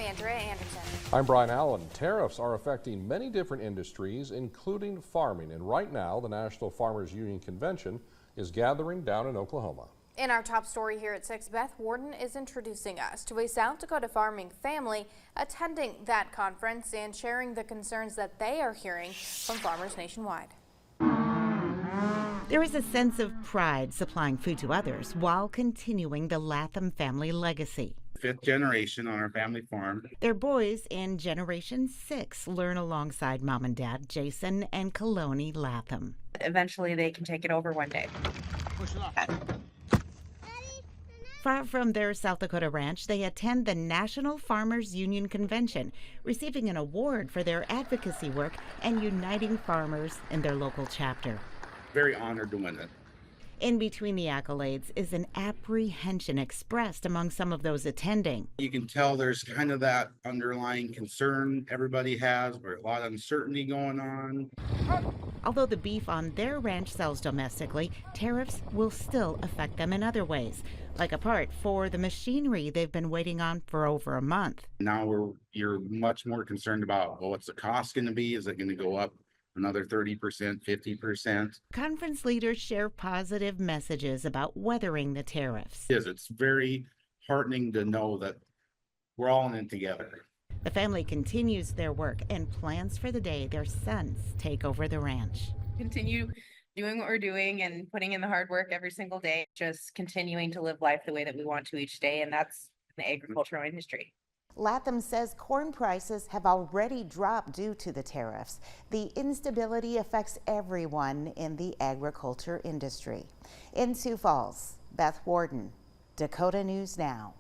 Andrea Anderson. I'm Brian Allen. Tariffs are affecting many different industries, including farming. And right now, the National Farmers Union Convention is gathering down in Oklahoma. In our top story here at 6, Beth Warden is introducing us to a South Dakota farming family attending that conference and sharing the concerns that they are hearing from farmers nationwide. There is a sense of pride supplying food to others while continuing the Latham family legacy. Fifth generation on our family farm. Their boys in Generation 6 learn alongside mom and dad, Jason and Kaloni Latham. Eventually they can take it over one day. Far from their South Dakota ranch, they attend the National Farmers Union Convention, receiving an award for their advocacy work and uniting farmers in their local chapter. Very honored to win it. In between the accolades is an apprehension expressed among some of those attending. You can tell there's kind of that underlying concern everybody has, or a lot of uncertainty going on. Although the beef on their ranch sells domestically, tariffs will still affect them in other ways, like a part for the machinery they've been waiting on for over a month. Now you're much more concerned about, well, what's the cost going to be? Is it going to go up another 30%, 50%? Conference leaders share positive messages about weathering the tariffs. It's very heartening to know that we're all in it together. The family continues their work and plans for the day their sons take over the ranch. Continue doing what we're doing and putting in the hard work every single day, just continuing to live life the way that we want to each day, and that's the agricultural industry. Latham says corn prices have already dropped due to the tariffs. The instability affects everyone in the agriculture industry. In Sioux Falls, Beth Warden, Dakota News Now.